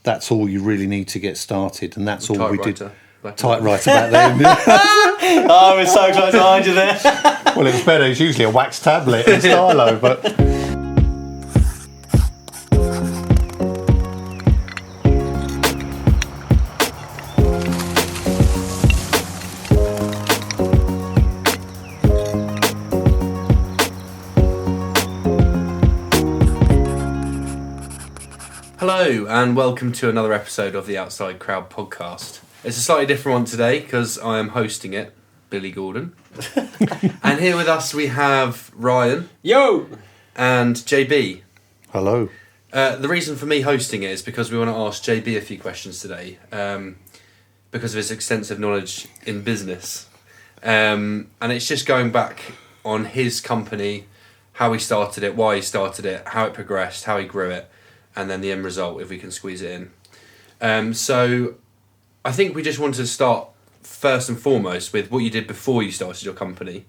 that's all you really need to get started, and that's all we did. Typewriter Back then. Oh, we're so close behind you there. Well, it was better. It's usually a wax tablet and stylo, but. Hello and welcome to another episode of the Outside Crowd podcast. It's a slightly different one today because I am hosting it, Billy Gordon. And here with us we have Ryan. Yo! And JB. Hello. The reason for me hosting it is because we want to ask JB a few questions today because of his extensive knowledge in business. And it's just going back on his company, how he started it, why he started it, how it progressed, how he grew it, and then the end result, if we can squeeze it in. So I think we just wanted to start first and foremost with what you did before you started your company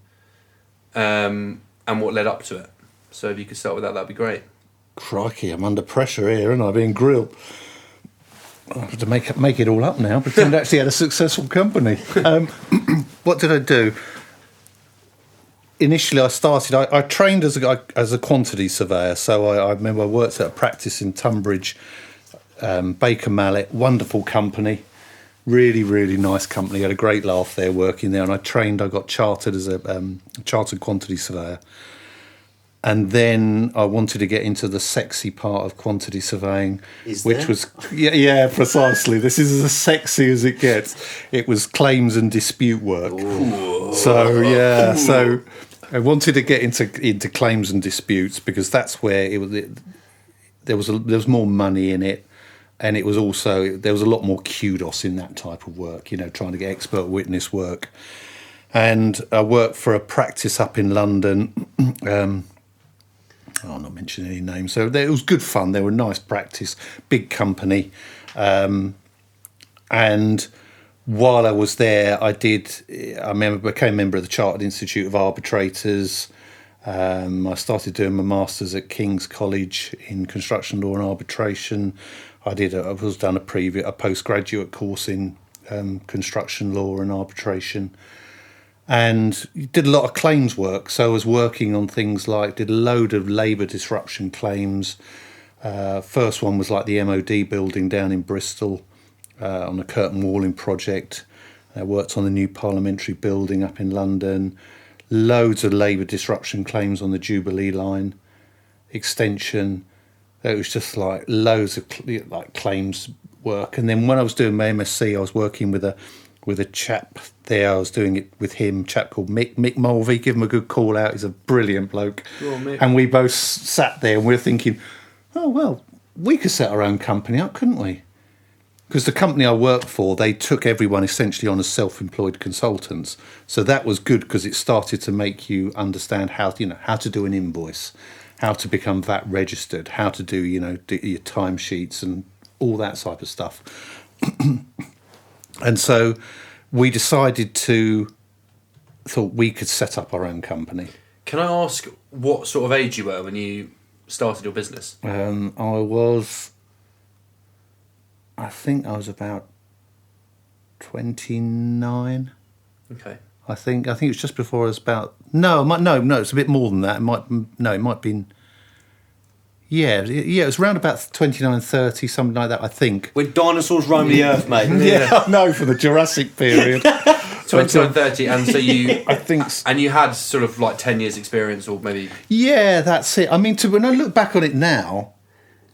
and what led up to it. So if you could start with that, that'd be great. Crikey, I'm under pressure here, and I'm being grilled. I have to make it all up now, pretend I actually had a successful company. What did I do? Initially, I trained as a quantity surveyor. So I remember I worked at a practice in Tunbridge, Baker Mallet, wonderful company, really, really nice company. Had a great laugh there working there. And I got chartered as a chartered quantity surveyor. And then I wanted to get into the sexy part of quantity surveying, which was, yeah, precisely. This is as sexy as it gets. It was claims and dispute work. Ooh. So I wanted to get into claims and disputes because that's where there was more money in it, and it was also there was a lot more kudos in that type of work. You know, trying to get expert witness work, and I worked for a practice up in London. I'm not mentioning any names. So it was good fun. They were a nice practice, big company, and while I was there, I became a member of the Chartered Institute of Arbitrators. I started doing my masters at King's College in construction law and arbitration. I was done a postgraduate course in construction law and arbitration, and did a lot of claims work. So I was working on things like did a load of labour disruption claims. First one was like the MOD building down in Bristol. On a curtain walling project. I worked on the new parliamentary building up in London. Loads of labour disruption claims on the Jubilee line extension. It was just like loads of claims work. And then when I was doing my MSc, I was working with a chap there. I was doing it with him, a chap called Mick Mulvey. Give him a good call out. He's a brilliant bloke. Oh, and we both sat there and we were thinking, oh, well, we could set our own company up, couldn't we? Because the company I worked for, they took everyone essentially on as self-employed consultants. So that was good because it started to make you understand how to do an invoice, how to become VAT registered, how to do your timesheets and all that type of stuff. And so we thought we could set up our own company. Can I ask what sort of age you were when you started your business? I think I was about 29. Okay. I think it was just before I was about. No, it's a bit more than that. It might have been. Yeah, it was around about 29, 30, something like that. I think. When dinosaurs roamed the earth, mate. Yeah, I know, from the Jurassic period. 29, 30, and so you. I think. And you had sort of like 10 years experience, or maybe. Yeah, that's it. I mean, when I look back on it now,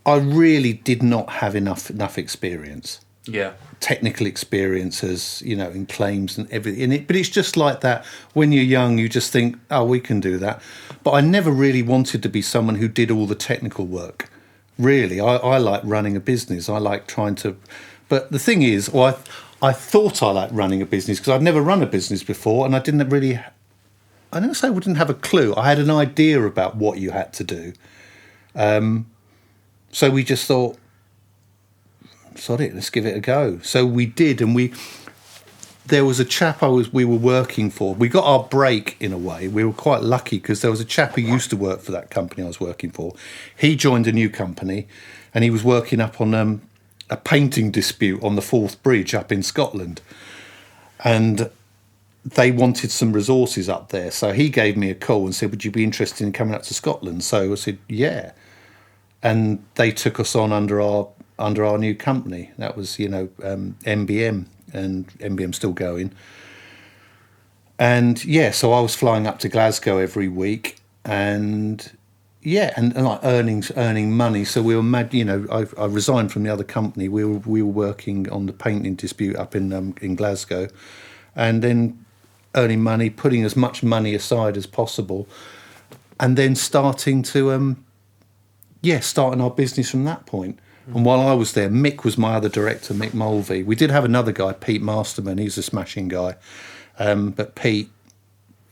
I really did not have enough experience. Yeah. Technical experiences, in claims and everything. But it's just like that. When you're young, you just think, oh, we can do that. But I never really wanted to be someone who did all the technical work. Really, I like running a business. I like trying to. But the thing is, I thought I liked running a business because I'd never run a business before, and I didn't really. I don't say I didn't have a clue. I had an idea about what you had to do. So we just thought, sod it, let's give it a go. So we did, and there was a chap we were working for. We got our break in a way. We were quite lucky because there was a chap who used to work for that company I was working for. He joined a new company, and he was working up on a painting dispute on the Forth Bridge up in Scotland, and they wanted some resources up there. So he gave me a call and said, would you be interested in coming up to Scotland? So I said, yeah. And they took us on under our new company. That was, MBM, and MBM's still going. And yeah, so I was flying up to Glasgow every week, and yeah, and like earning money. So we were mad. I resigned from the other company. We were working on the painting dispute up in Glasgow, and then earning money, putting as much money aside as possible, and then starting our business from that point. And while I was there, Mick was my other director, Mick Mulvey. We did have another guy, Pete Masterman. He's a smashing guy. But Pete,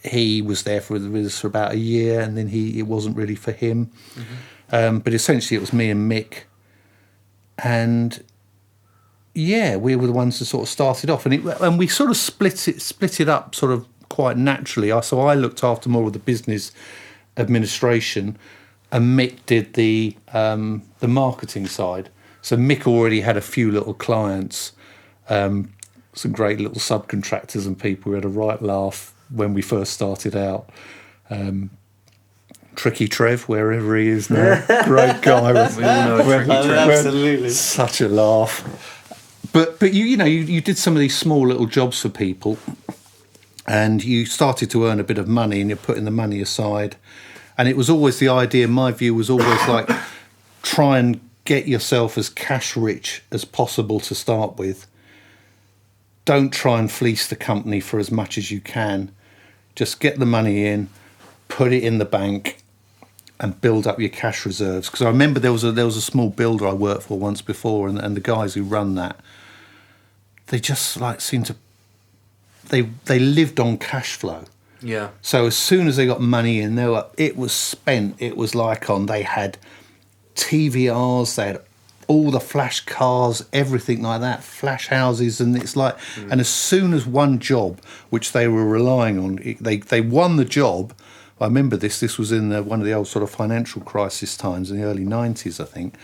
he was there with us for about a year, and then it wasn't really for him. Mm-hmm. But essentially it was me and Mick. And yeah, we were the ones that sort of started off. And we sort of split it up sort of quite naturally. So I looked after more of the business administration, and Mick did the marketing side. So Mick already had a few little clients, some great little subcontractors and people. We had a right laugh when we first started out. Tricky Trev, wherever he is now, great guy. We all know Tricky Trev. Absolutely, such a laugh. But you did some of these small little jobs for people, and you started to earn a bit of money, and you're putting the money aside. And it was always the idea, my view was always like, try and get yourself as cash rich as possible to start with. Don't try and fleece the company for as much as you can. Just get the money in, put it in the bank, and build up your cash reserves. Because I remember there was a small builder I worked for once before, and the guys who run that, they just like seemed to, they lived on cash flow. Yeah. So as soon as they got money in, it was spent. It was like they had TVRs, they had all the flash cars, everything like that, flash houses, and it's like, and as soon as one job, which they were relying on, they won the job. I remember this was in one of the old sort of financial crisis times in the early 90s, I think.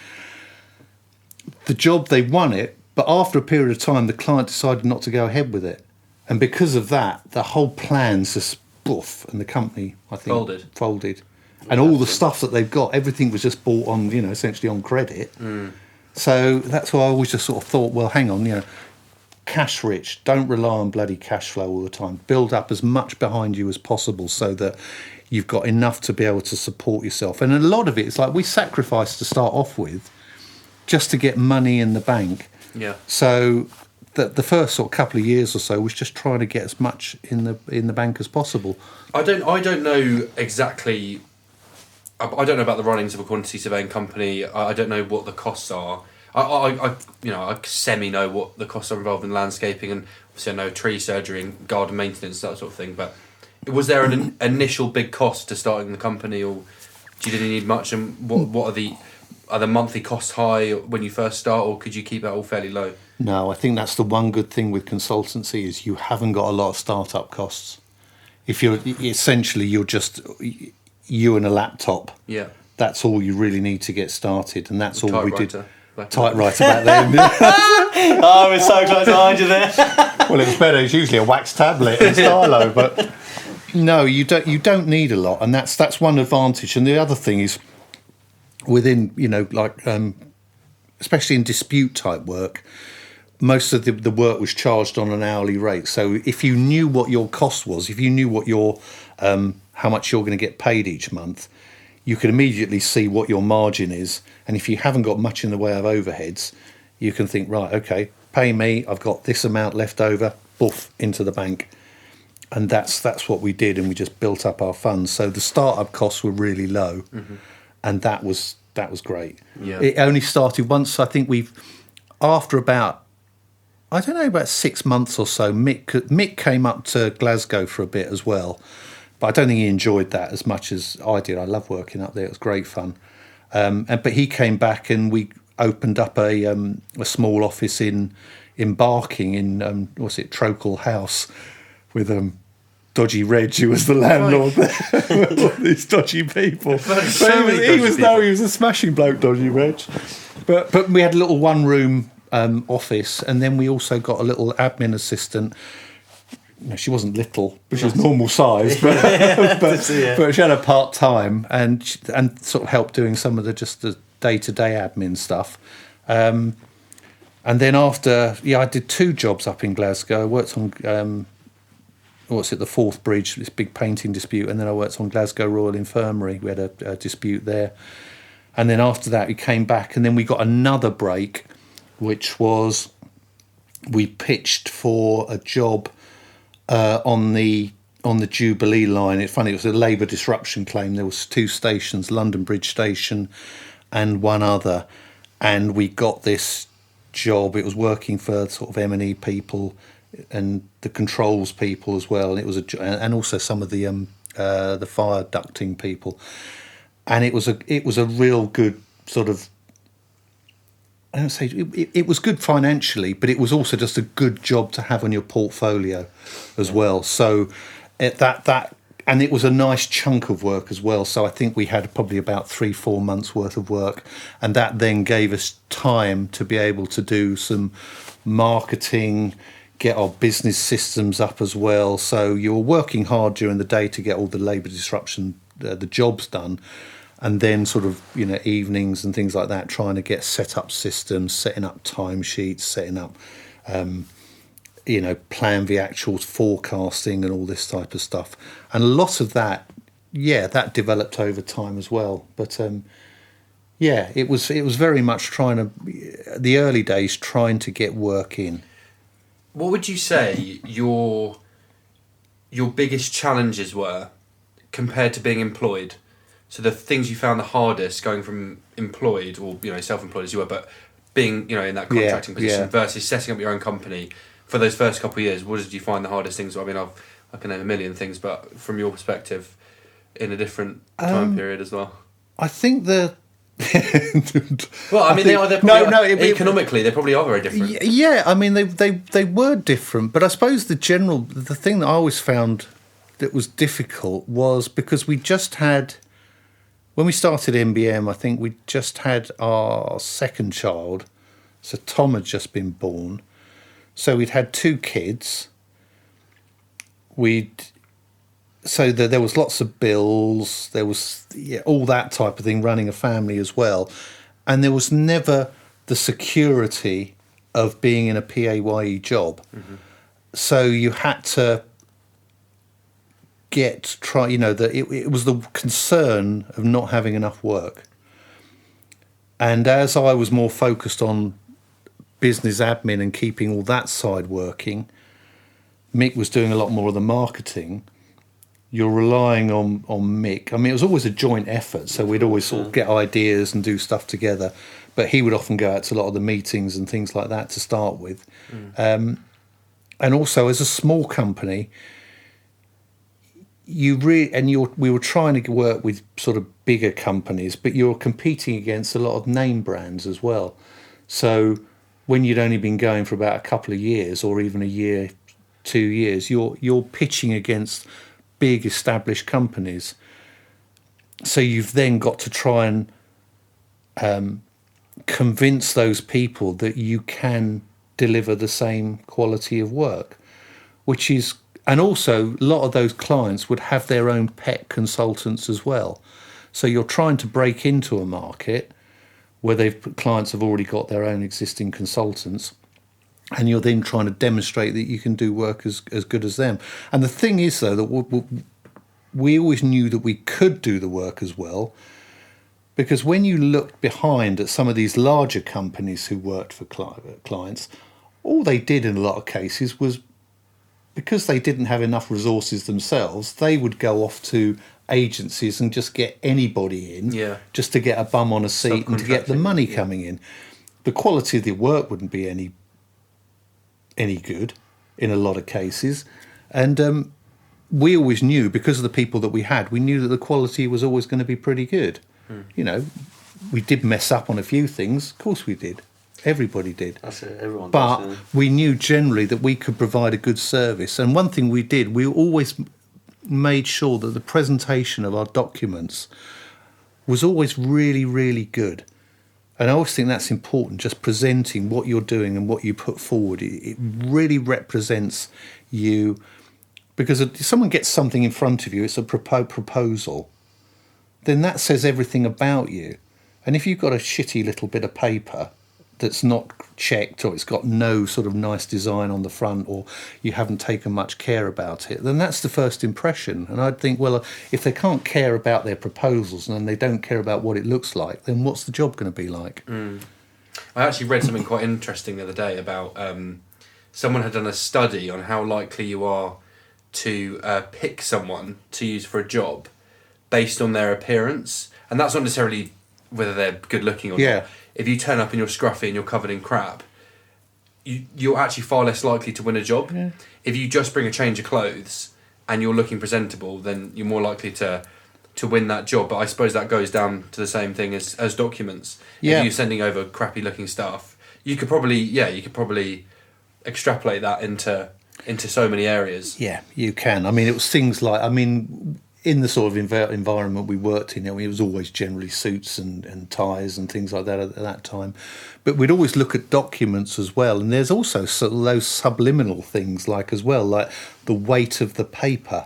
The job, they won it, but after a period of time, the client decided not to go ahead with it. And because of that, the whole plan's just boof, and the company, I think, folded. And all the stuff that they've got, everything was just bought on, essentially on credit. So that's why I always just sort of thought, well, hang on, cash rich, don't rely on bloody cash flow all the time. Build up as much behind you as possible so that you've got enough to be able to support yourself. And a lot of it is like we sacrificed to start off with just to get money in the bank. Yeah. So the first sort of couple of years or so was just trying to get as much in the bank as possible. I don't know exactly. I don't know about the runnings of a quantity surveying company. I don't know what the costs are. I semi know what the costs are involved in landscaping, and obviously I know tree surgery and garden maintenance, that sort of thing. But was there an initial big cost to starting the company, or do you didn't need much? And what are the monthly costs high when you first start, or could you keep that all fairly low? No, I think that's the one good thing with consultancy is you haven't got a lot of startup costs. If you're just you and a laptop. Yeah. That's all you really need to get started, and that's all we did. Typewriter back then. Oh, we're so close behind you there. Well, it was better. It's usually a wax tablet and stylo, but no, you don't need a lot, and that's one advantage. And the other thing is, within especially in dispute type work, most of the work was charged on an hourly rate. So if you knew what your cost was, if you knew what your how much you're going to get paid each month, you can immediately see what your margin is. And if you haven't got much in the way of overheads, you can think, right, okay, pay me, I've got this amount left over, boof, into the bank. And that's what we did, and we just built up our funds. So the startup costs were really low, and that was great. Yeah. It only started once, I think after about 6 months or so, Mick came up to Glasgow for a bit as well. But I don't think he enjoyed that as much as I did. I love working up there. It was great fun. But he came back, and we opened up a small office in Barking in Trocal House with Dodgy Reg, who was the landlord there. All these dodgy people. He was a smashing bloke, Dodgy Reg. But we had a little one room office, and then we also got a little admin assistant. She wasn't little, but she was normal size, but she had a part-time and sort of helped doing some of the day-to-day admin stuff. And then after, I did 2 jobs up in Glasgow. I worked on, the Forth Bridge, this big painting dispute, and then I worked on Glasgow Royal Infirmary. We had a dispute there. And then after that, we came back, and then we got another break, which was we pitched for a job on the Jubilee line. It's funny, it was a labour disruption claim. There was 2 stations, London Bridge Station and one other, and we got this job. It was working for sort of M&E people and the controls people as well, and it was and also some of the fire ducting people, and it was a real good sort of. I don't say it was good financially, but it was also just a good job to have on your portfolio as well. So and it was a nice chunk of work as well. So I think we had probably about 3-4 months worth of work, and that then gave us time to be able to do some marketing, get our business systems up as well. So you were working hard during the day to get all the labour disruption, the jobs done. And then sort of, evenings and things like that, trying to get set up systems, setting up timesheets, setting up, plan the actual forecasting and all this type of stuff. And a lot of that, that developed over time as well. But, it was very much the early days, trying to get work in. What would you say your biggest challenges were compared to being employed? So the things you found the hardest going from employed or self-employed as you were, but being in that contracting position versus setting up your own company for those first couple of years, what did you find the hardest things? I mean, I can name a million things, but from your perspective, in a different time period as well. I think the. Well, I mean, economically, they probably are very different. Yeah, I mean, they were different, but I suppose the thing that I always found that was difficult was because we just had. When we started MBM, I think we just had our second child. So Tom had just been born. So we'd had 2 kids. So there was lots of bills. There was all that type of thing, running a family as well. And there was never the security of being in a PAYE job. Mm-hmm. So you had to it was the concern of not having enough work. And as I was more focused on business admin and keeping all that side working, Mick was doing a lot more of the marketing. You're relying on Mick. I mean, it was always a joint effort, so we'd always sort of get ideas and do stuff together. But he would often go out to a lot of the meetings and things like that to start with. And also, as a small company, we were trying to work with sort of bigger companies, but you're competing against a lot of name brands as well. So when you'd only been going for about a couple of years or even a year, 2 years, you're pitching against big established companies. So you've then got to try and convince those people that you can deliver the same quality of work, and also a lot of those clients would have their own pet consultants as well. So you're trying to break into a market where clients have already got their own existing consultants, and you're then trying to demonstrate that you can do work as good as them. And the thing is, though, that we always knew that we could do the work as well, because when you looked behind at some of these larger companies who worked for clients, all they did in a lot of cases was, because they didn't have enough resources themselves, they would go off to agencies and just get anybody in, just to get a bum on a seat and to get the money coming in. The quality of the work wouldn't be any good in a lot of cases. And we always knew, because of the people that we had, we knew that the quality was always going to be pretty good. We did mess up on a few things. Of course we did. Everybody did. That's it, everyone does. But we knew generally that we could provide a good service. And one thing we did, we always made sure that the presentation of our documents was always really, really good. And I always think that's important, just presenting what you're doing and what you put forward. It really represents you, because if someone gets something in front of you, it's a proposal, then that says everything about you. And if you've got a shitty little bit of paper that's not checked, or it's got no sort of nice design on the front, or you haven't taken much care about it, then that's the first impression. And I'd think, well, if they can't care about their proposals and they don't care about what it looks like, then what's the job going to be like? I actually read something quite interesting the other day about someone had done a study on how likely you are to pick someone to use for a job based on their appearance. And that's not necessarily whether they're good looking or not. If you turn up and you're scruffy and you're covered in crap, you're actually far less likely to win a job. Yeah. If you just bring a change of clothes and you're looking presentable, then you're more likely to win that job. But I suppose that goes down to the same thing as documents. Yeah. If you're sending over crappy looking stuff, you could probably extrapolate that into so many areas. Yeah, you can. I mean, it was things like, in the sort of environment we worked in, it was always generally suits and ties and things like that at that time. But we'd always look at documents as well. And there's also sort of those subliminal things like the weight of the paper.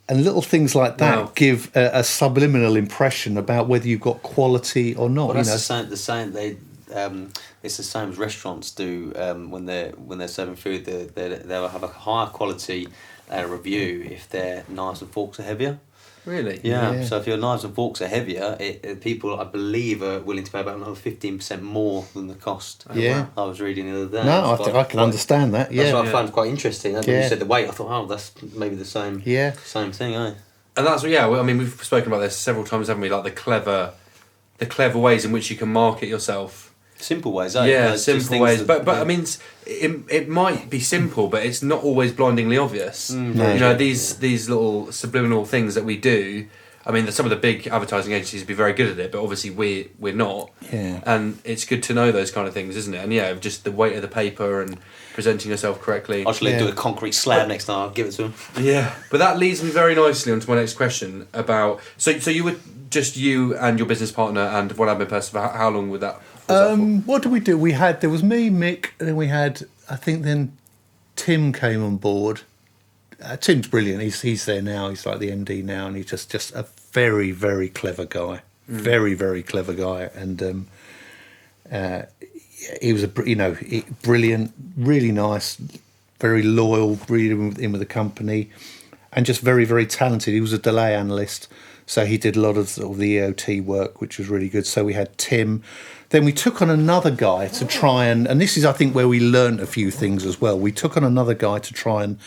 And little things like that give a subliminal impression about whether you've got quality or not. Well, that's the same. It's the same as restaurants do when they're serving food. They'll have a higher quality review if their knives and forks are heavier. Really? Yeah. So if your knives and forks are heavier, people, I believe, are willing to pay about another 15% more than the cost. Yeah. I was reading the other day. No, I can understand that. Yeah. That's what I found quite interesting. When you said the weight, I thought, that's maybe the same. Yeah. Same thing, eh? And that's we've spoken about this several times, haven't we? Like the clever ways in which you can market yourself. Simple ways, eh? Yeah, simple ways. But I mean, it might be simple, but it's not always blindingly obvious. No. These little subliminal things that we do. I mean, some of the big advertising agencies would be very good at it, but obviously we're not. Yeah. And it's good to know those kind of things, isn't it? And just the weight of the paper and presenting yourself correctly. I'll actually do a concrete slab next time. I'll give it to him. Yeah, but that leads me very nicely onto my next question about. So you were just you and your business partner and one admin person for how long would that? What did we do? There was me, Mick, and then we had, I think then Tim came on board. Tim's brilliant. He's there now. He's like the MD now, and he's just a very, very clever guy. Very, very clever guy. And he was brilliant, really nice, very loyal, really in with the company, and just very, very talented. He was a delay analyst, so he did a lot of the EOT work, which was really good. So we had Tim. Then we took on another guy to try and this is, I think, where we learned a few things as well. We took on another guy to try and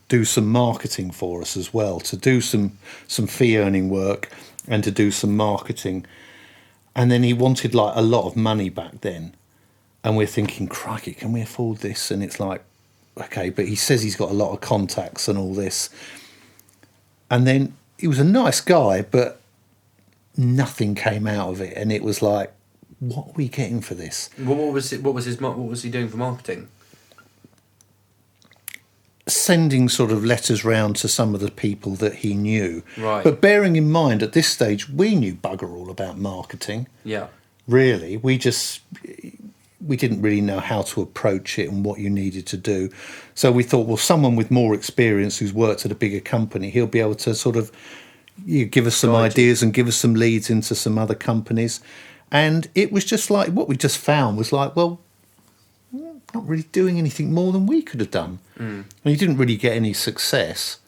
do some marketing for us as well, to do some fee earning work and to do some marketing. And then he wanted like a lot of money back then. And we're thinking, crikey, can we afford this? And it's like, okay, but he says he's got a lot of contacts and all this. And then he was a nice guy, but nothing came out of it. And it was like, what are we getting for this? What was he doing for marketing? Sending sort of letters round to some of the people that he knew. Right. But bearing in mind, at this stage, we knew bugger all about marketing. Yeah. Really, we didn't really know how to approach it and what you needed to do. So we thought, well, someone with more experience who's worked at a bigger company, he'll be able to sort of give us some ideas and give us some leads into some other companies. And it was just like, what we just found was like, well, not really doing anything more than we could have done. And he didn't really get any success.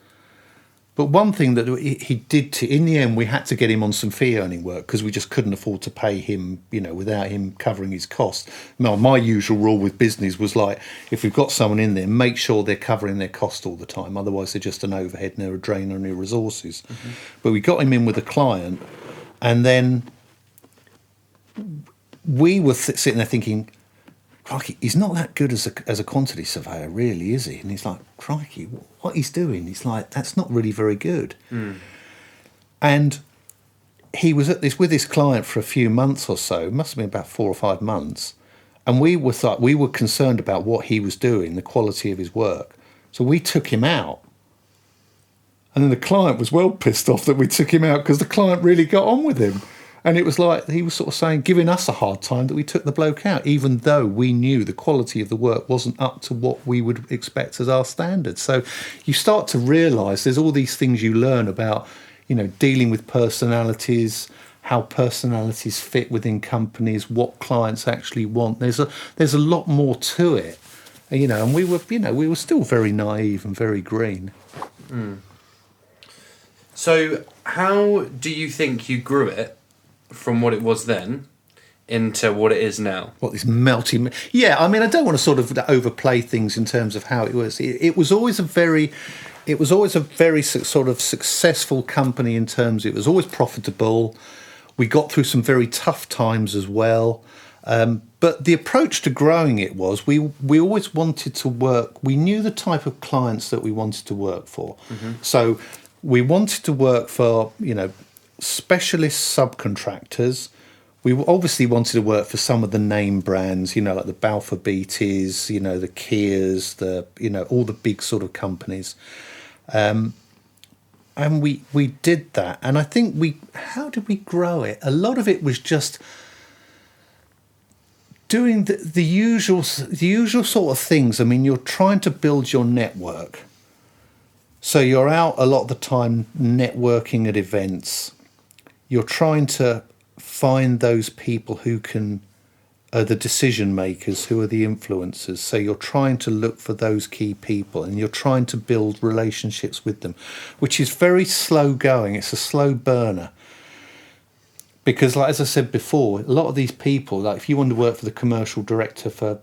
But one thing that he did, in the end, we had to get him on some fee earning work because we just couldn't afford to pay him, without him covering his costs. Now, my usual rule with business was like, if we've got someone in there, make sure they're covering their cost all the time. Otherwise, they're just an overhead and they're a drain on your resources. Mm-hmm. But we got him in with a client, and then we were sitting there thinking, crikey, he's not that good as a quantity surveyor, really, is he? And he's like, crikey, what he's doing, he's like, that's not really very good. And he was with this client for a few months or so, it must have been about 4 or 5 months, and we were concerned about what he was doing, the quality of his work. So we took him out. And then the client was well pissed off that we took him out because the client really got on with him. And it was like he was sort of saying, giving us a hard time that we took the bloke out, even though we knew the quality of the work wasn't up to what we would expect as our standards. So you start to realise there's all these things you learn about, dealing with personalities, how personalities fit within companies, what clients actually want. There's a lot more to it, and we were still very naive and very green. Mm. So how do you think you grew it from what it was then into what it is now? What this melting... Yeah, I mean, I don't want to sort of overplay things in terms of how it was. It was always a very sort of successful company in terms... It was always profitable. We got through some very tough times as well. But the approach to growing it was we always wanted to work... We knew the type of clients that we wanted to work for. Mm-hmm. So we wanted to work for, specialist subcontractors. We obviously wanted to work for some of the name brands, like the Balfour Beatties, the Kias, all the big sort of companies. And we did that. And I think how did we grow it? A lot of it was just doing the usual sort of things. I mean, you're trying to build your network. So you're out a lot of the time networking at events. You're trying to find those people who are the decision makers, who are the influencers. So you're trying to look for those key people and you're trying to build relationships with them, which is very slow going. It's a slow burner. Because, as I said before, a lot of these people, like if you want to work for the commercial director for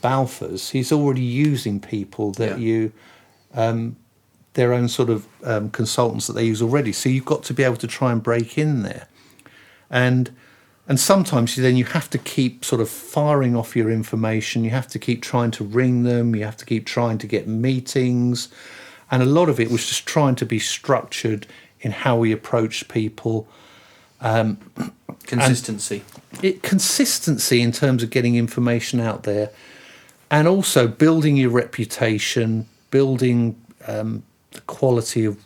Balfour's, he's already using people that their own sort of consultants that they use already. So you've got to be able to try and break in there. And sometimes then you have to keep sort of firing off your information. You have to keep trying to ring them. You have to keep trying to get meetings. And a lot of it was just trying to be structured in how we approached people. Consistency. Consistency in terms of getting information out there. And also building your reputation, building... the quality of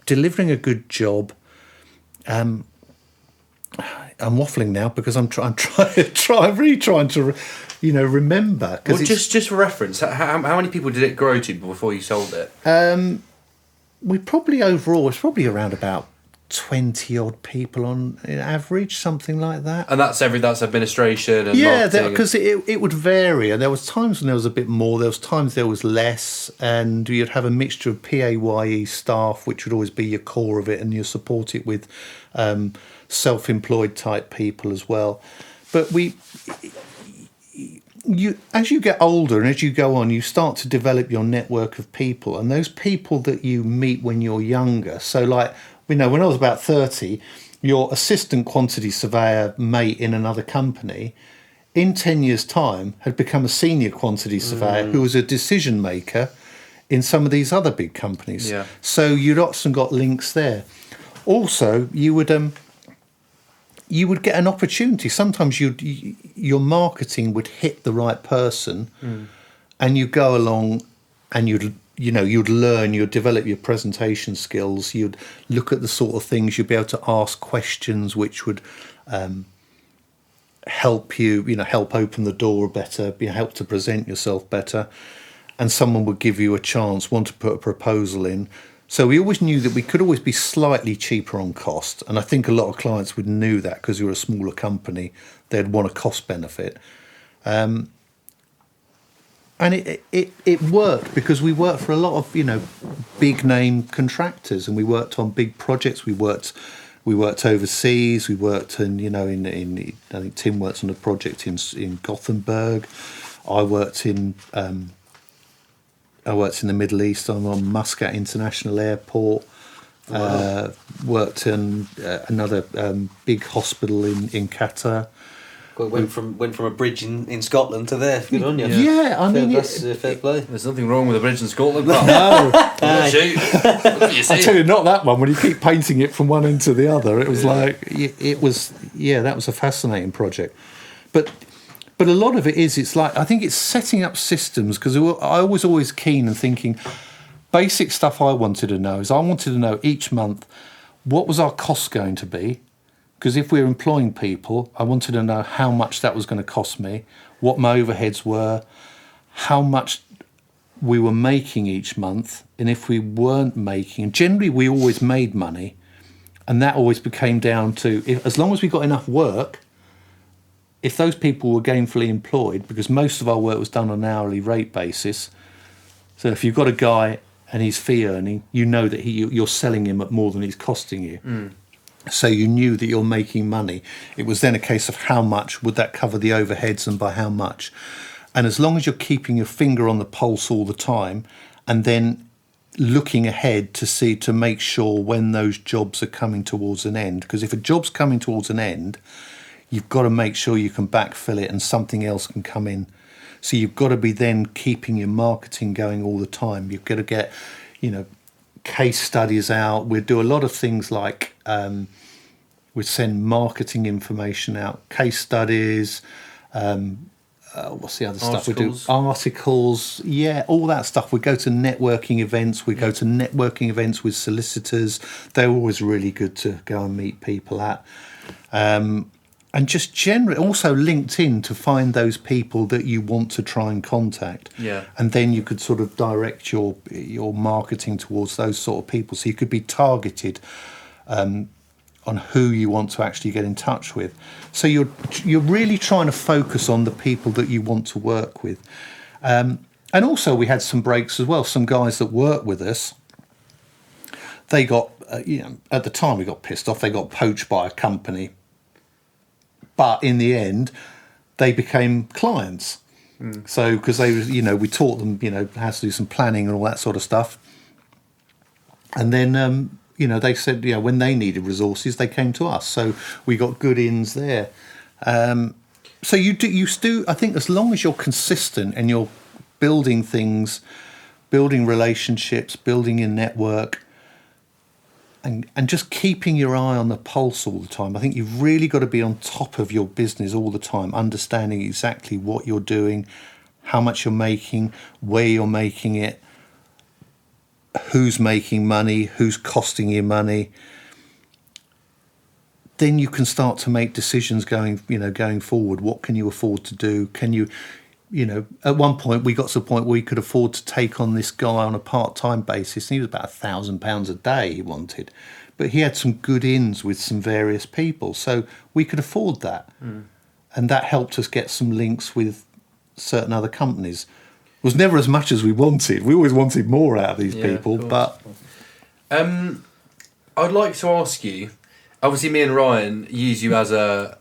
delivering a good job. I'm waffling now because I'm really trying to remember. Well, just for reference, how many people did it grow to before you sold it? We probably overall it's probably around about 20 odd people on average, something like that. And that's administration and marketing. Because it would vary, and there was times when there was a bit more, there was times there was less, and you'd have a mixture of PAYE staff, which would always be your core of it, and you support it with self-employed type people as well. But as you get older and as you go on, you start to develop your network of people, and those people that you meet when you're younger. So like, when I was about 30, your assistant quantity surveyor mate in another company, in 10 years' time, had become a senior quantity surveyor who was a decision maker in some of these other big companies. Yeah. So you'd often got links there. Also, you would get an opportunity. Sometimes your marketing would hit the right person, and you go along and you'd learn, you'd develop your presentation skills, you'd look at the sort of things, you'd be able to ask questions which would help help open the door better, help to present yourself better, and someone would give you a chance, want to put a proposal in. So we always knew that we could always be slightly cheaper on cost, and I think a lot of clients would knew that because we were a smaller company, they'd want a cost benefit. And it worked because we worked for a lot of big name contractors, and we worked on big projects. We worked overseas. We worked in I think Tim worked on a project in Gothenburg. I worked in the Middle East. I'm on Muscat International Airport. Wow. Worked in another big hospital in Qatar. Went from a bridge in Scotland to there. Good on you. Yeah, I mean, fair play. There's nothing wrong with a bridge in Scotland. No, I tell you, not that one. When you keep painting it from one end to the other, it was that was a fascinating project. But a lot of it is, I think it's setting up systems, because I was always keen and thinking, basic stuff I wanted to know is I wanted to know each month, what was our cost going to be? Because if we're employing people, I wanted to know how much that was going to cost me, what my overheads were, how much we were making each month, and if we weren't making, and generally we always made money, and that always became down to, as long as we got enough work, if those people were gainfully employed, because most of our work was done on an hourly rate basis, so if you've got a guy and he's fee earning, you know that you're selling him at more than he's costing you. So you knew that you're making money. It was then a case of how much would that cover the overheads and by how much. And as long as you're keeping your finger on the pulse all the time, and then looking ahead to make sure when those jobs are coming towards an end, because if a job's coming towards an end, you've got to make sure you can backfill it and something else can come in. So you've got to be then keeping your marketing going all the time. You've got to get, case studies out. We'd do a lot of things like we'd send marketing information out, case studies, what's the other stuff we do? Articles, yeah, all that stuff. We go to networking events. We go to networking events with solicitors. They're always really good to go and meet people at. And just generally, also LinkedIn to find those people that you want to try and contact. Yeah. And then you could sort of direct your marketing towards those sort of people. So you could be targeted on who you want to actually get in touch with. So you're really trying to focus on the people that you want to work with. And also we had some breaks as well. Some guys that work with us, they got, at the time we got pissed off. They got poached by a company. But in the end, they became clients. So because we taught them, how to do some planning and all that sort of stuff. And then, they said, when they needed resources, they came to us. So we got good ins there. So you do. I think as long as you're consistent and you're building things, building relationships, building your network, and just keeping your eye on the pulse all the time. I think you've really got to be on top of your business all the time, understanding exactly what you're doing, how much you're making, where you're making it, who's making money, who's costing you money. Then you can start to make decisions going forward. What can you afford to do? Can you, at one point we got to the point where we could afford to take on this guy on a part-time basis. And he was about £1,000 a day he wanted, but he had some good ins with some various people, so we could afford that. And that helped us get some links with certain other companies. It was never as much as we wanted. We always wanted more out of these people, but I'd like to ask you, obviously me and Ryan use you as a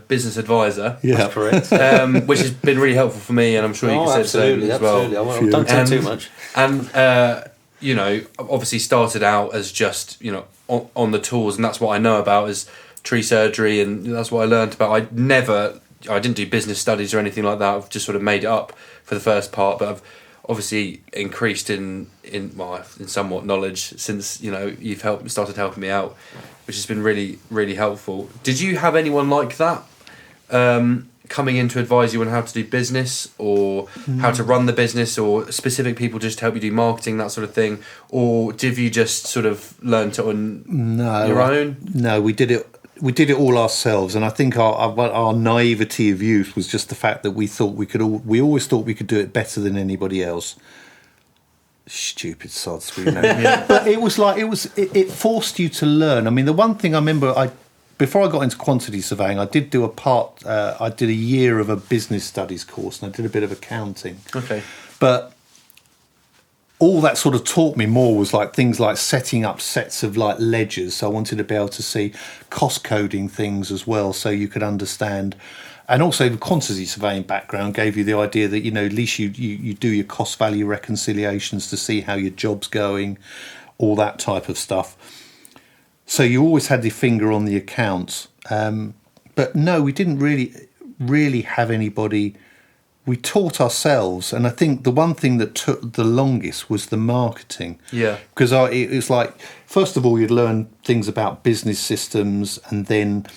business advisor. Yeah, that's correct. Which has been really helpful for me, and I'm sure you can say the same as well. Absolutely, don't tell too much. And obviously started out as just on the tools, and that's what I know about is tree surgery, and that's what I learned about. I didn't do business studies or anything like that. I've just sort of made it up for the first part, but I've obviously increased in somewhat knowledge since you've started helping me out, which has been really, really helpful. Did you have anyone like that coming in to advise you on how to do business or how to run the business, or specific people just to help you do marketing, that sort of thing? Or did you just sort of learn it on your own? No, we did it. We did it all ourselves, and I think our naivety of youth was just the fact that we thought we always thought we could do it better than anybody else. Stupid sods, Yeah. But it forced you to learn. I mean, the one thing I remember, before I got into quantity surveying, I did do I did a year of a business studies course, and I did a bit of accounting. Okay. But all that sort of taught me more was like things like setting up sets of like ledgers. So I wanted to be able to see cost coding things as well, so you could understand. And also the quantity surveying background gave you the idea that at least you do your cost value reconciliations to see how your job's going, all that type of stuff. So you always had your finger on the accounts. But no, we didn't really have anybody. We taught ourselves, and I think the one thing that took the longest was the marketing. Yeah. Because it was like, first of all, you'd learn things about business systems, and then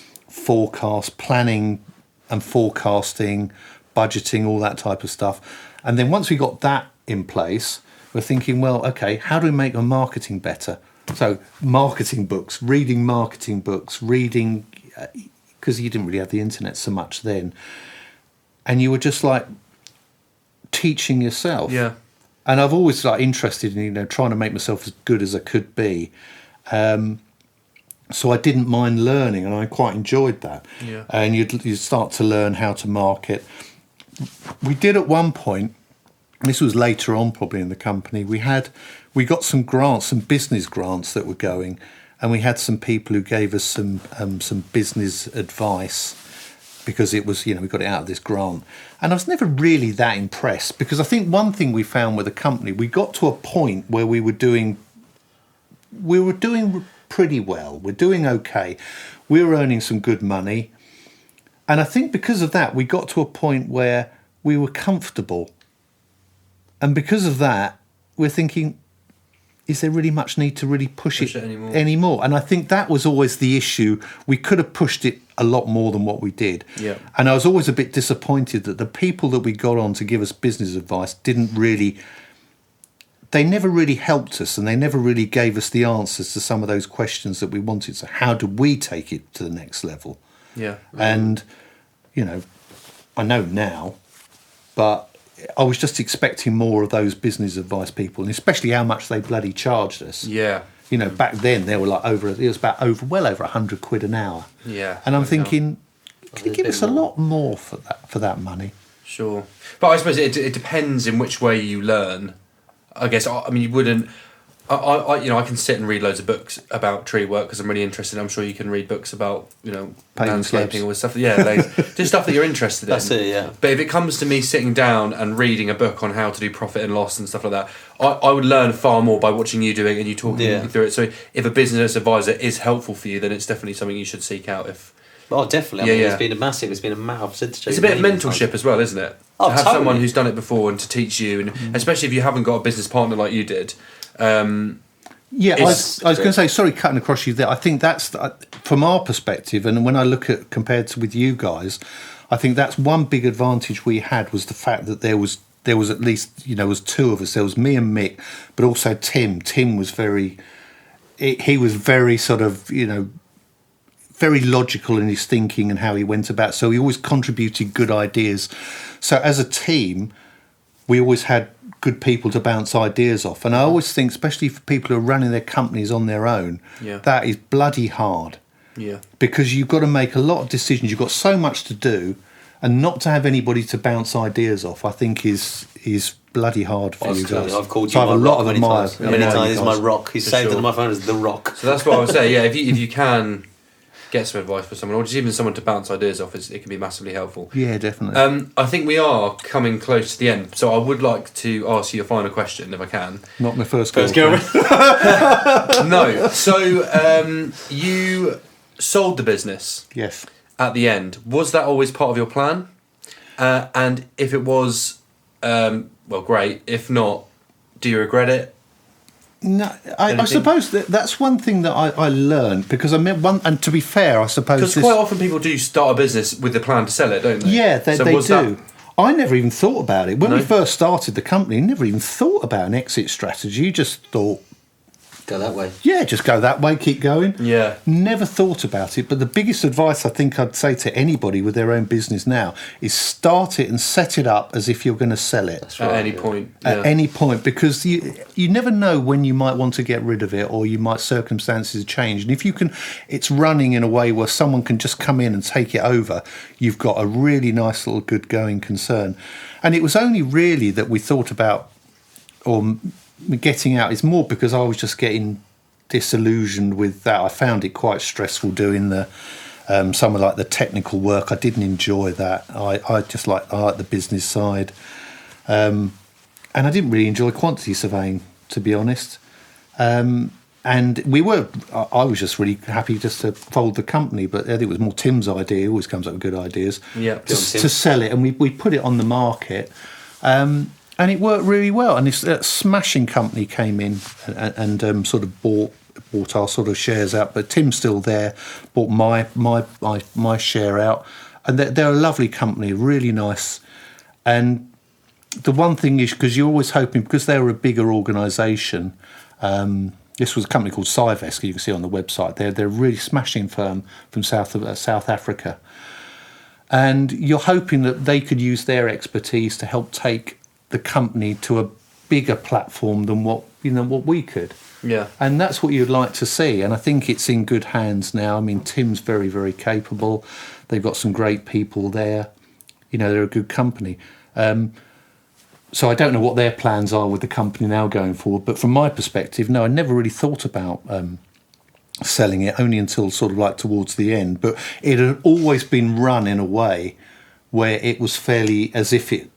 planning and forecasting, budgeting, all that type of stuff. And then once we got that in place, we're thinking, well, okay, how do we make our marketing better? So marketing books, reading, because you didn't really have the internet so much then, and you were just like teaching yourself. Yeah. And I've always like interested in trying to make myself as good as I could be. So I didn't mind learning, and I quite enjoyed that. Yeah. And you'd start to learn how to market. We did at one point. This was later on, probably in the company. We got some grants, some business grants that were going, and we had some people who gave us some business advice because it was we got it out of this grant, and I was never really that impressed because I think one thing we found with the company, we got to a point where we were doing pretty well. We're doing okay. We were earning some good money, and I think because of that, we got to a point where we were comfortable. And because of that, we're thinking, is there really much need to really push it anymore? And I think that was always the issue. We could have pushed it a lot more than what we did. Yeah. And I was always a bit disappointed that the people that we got on to give us business advice they never really helped us, and they never really gave us the answers to some of those questions that we wanted. So how do we take it to the next level? Yeah. And, I know now, but I was just expecting more of those business advice people, and especially how much they bloody charged us. Yeah. Back then they were like well over £100 an hour. Yeah. And I'm thinking, can you give us a lot more for that money? Sure. But I suppose it depends in which way you learn. I guess, you wouldn't... I can sit and read loads of books about tree work because I'm really interested. I'm sure you can read books about, landscaping or stuff. Yeah, just stuff that you're interested in. That's it, yeah. But if it comes to me sitting down and reading a book on how to do profit and loss and stuff like that, I would learn far more by watching you doing it and you talking through it. So if a business advisor is helpful for you, then it's definitely something you should seek out. Definitely. It's been a massiff. It's been a massive. It's a bit of mentorship as well, isn't it? To have someone who's done it before and to teach you, and especially if you haven't got a business partner like you did. I was going to say, sorry, cutting across you there. I think that's from our perspective, and when I look at compared to with you guys, I think that's one big advantage we had was the fact that there was at least was two of us. There was me and Mick, but also Tim. Tim was he was very sort of very logical in his thinking and how he went about. So he always contributed good ideas. So as a team, we always had good people to bounce ideas off. And I always think, especially for people who are running their companies on their own, that is bloody hard. Yeah. Because you've got to make a lot of decisions. You've got so much to do, and not to have anybody to bounce ideas off, I think is bloody hard for you guys. I've called you so I have my a lot rock of many times. Many times it's my rock. He's saved it on my phone as the rock. So that's what I would say. Yeah, if you can get some advice for someone, or just even someone to bounce ideas off, it can be massively helpful. Yeah, definitely. I think we are coming close to the end, so I would like to ask you a final question, if I can. Not my first girl. No. So you sold the business. Yes. At the end, was that always part of your plan? And if it was, well, great. If not, do you regret it? No, I suppose that's one thing that I learned, because I mean, and to be fair, I suppose because quite often people do start a business with the plan to sell it, don't they? Yeah, they do. I never even thought about it when we first started the company. Never even thought about an exit strategy. You just thought, go that way. Yeah, just go that way, keep going. Yeah. Never thought about it. But the biggest advice I think I'd say to anybody with their own business now is start it and set it up as if you're going to sell it. That's right, at any point. At any point, because you never know when you might want to get rid of it, or you might circumstances change. And if you can, it's running in a way where someone can just come in and take it over, you've got a really nice little good going concern. And it was only really that we thought about, or getting out is more because I was just getting disillusioned with that. I found it quite stressful doing the some of like the technical work. I didn't enjoy that. I like the business side, and I didn't really enjoy quantity surveying, to be honest. And I was just really happy just to fold the company, but I think it was more Tim's idea. He always comes up with good ideas. Yeah, to sell it, and we put it on the market. And it worked really well. And this smashing company came in and sort of bought our sort of shares out. But Tim's still there, bought my share out. And they're a lovely company, really nice. And the one thing is, because you're always hoping, because they're a bigger organisation, This was a company called Cyvesk, you can see on the website. They're a really smashing firm from South Africa. And you're hoping that they could use their expertise to help take the company to a bigger platform than what we could. Yeah. And that's what you'd like to see. And I think it's in good hands now. I mean, Tim's very, very capable. They've got some great people there. They're a good company. So I don't know what their plans are with the company now going forward. But from my perspective, no, I never really thought about selling it, only until sort of like towards the end. But it had always been run in a way where it was fairly as if it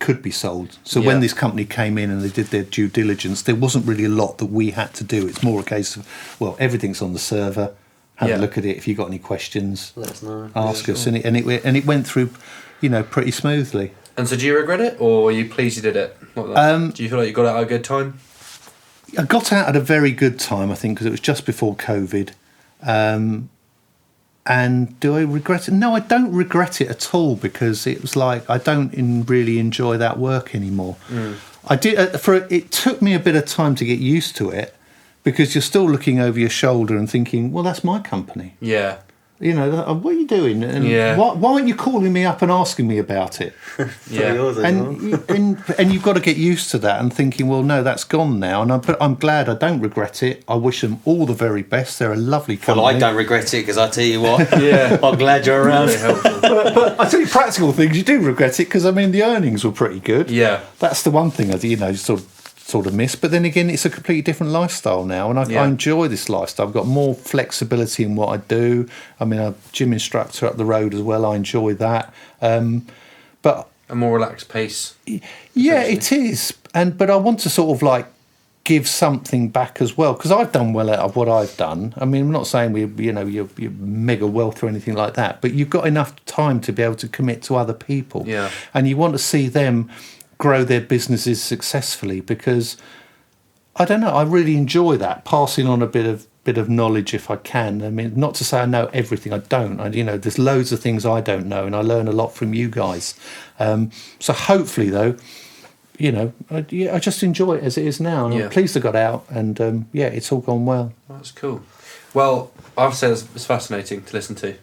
could be sold. So when this company came in and they did their due diligence, there wasn't really a lot that we had to do. It's more a case of, well, everything's on the server. Have a look at it. If you've got any questions, let us know. Ask us. Sure. And it went through, pretty smoothly. And so do you regret it, or are you pleased you did it? Do you feel like you got out at a good time? I got out at a very good time, I think, because it was just before COVID. And do I regret it? No, I don't regret it at all, because it was like I don't really enjoy that work anymore. I did it took me a bit of time to get used to it, because you're still looking over your shoulder and thinking, well, that's my company. Yeah. What are you doing? And why aren't you calling me up and asking me about it? And you've got to get used to that and thinking, well, no, that's gone now. And I'm glad. I don't regret it. I wish them all the very best. They're a lovely company. Well, I don't regret it, because I tell you what, I'm glad you're around. But I tell you, practical things, you do regret it, because I mean the earnings were pretty good. Yeah, that's the one thing I sort of miss. But then again, it's a completely different lifestyle now, and I enjoy this lifestyle. I've got more flexibility in what I do. I mean, I'm a gym instructor up the road as well. I enjoy that. But a more relaxed pace. Yeah, it is. But I want to sort of like give something back as well, because I've done well out of what I've done. I mean, I'm not saying you're mega wealth or anything like that, but you've got enough time to be able to commit to other people. Yeah. And you want to see them grow their businesses successfully, because I don't know, I really enjoy that, passing on a bit of knowledge if I can. I mean, not to say I know everything, I don't. There's loads of things I don't know, and I learn a lot from you guys. So hopefully, though, I just enjoy it as it is now, and I'm pleased I got out, and it's all gone well. That's cool. Well, I've said it's fascinating to listen to.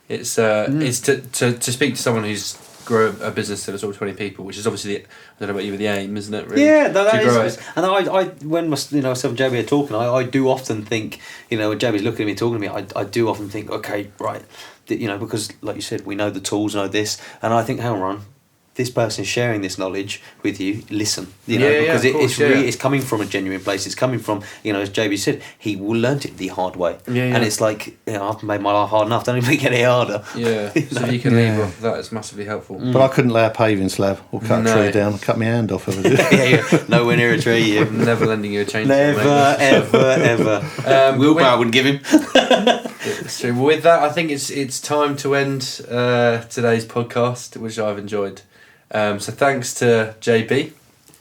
It's to speak to someone who's grow a business to sort of 20 people, which is obviously I don't know about you, but the aim, isn't it? Really? Yeah, that is. And I when myself and Jamie are talking, I do often think, when Jamie's looking at me talking to me, I do often think, okay, right, because like you said, we know the tools, know this, and I think, hang on, this person is sharing this knowledge with you, listen, because it's coming from a genuine place. It's coming from, as JB said, he learnt it the hard way. And it's like, I've made my life hard enough, don't even get it harder. Yeah, so if you can leave off that, it's massively helpful. But I couldn't lay a paving slab or cut a tree down, cut my hand off. Nowhere near a tree. I'm never lending you a chainsaw. Never, ever. Wheelbarrow wouldn't give him. It's true. Well, with that, I think it's time to end today's podcast, which I've enjoyed. So thanks to JB.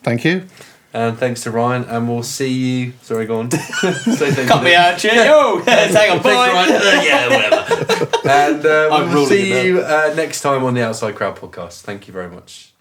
Thank you. And thanks to Ryan, and we'll see you. Sorry, go on. Cut me out, cheerio. Hang on, bye. Yeah, whatever. And we'll see you next time on the Outside Crowd podcast. Thank you very much.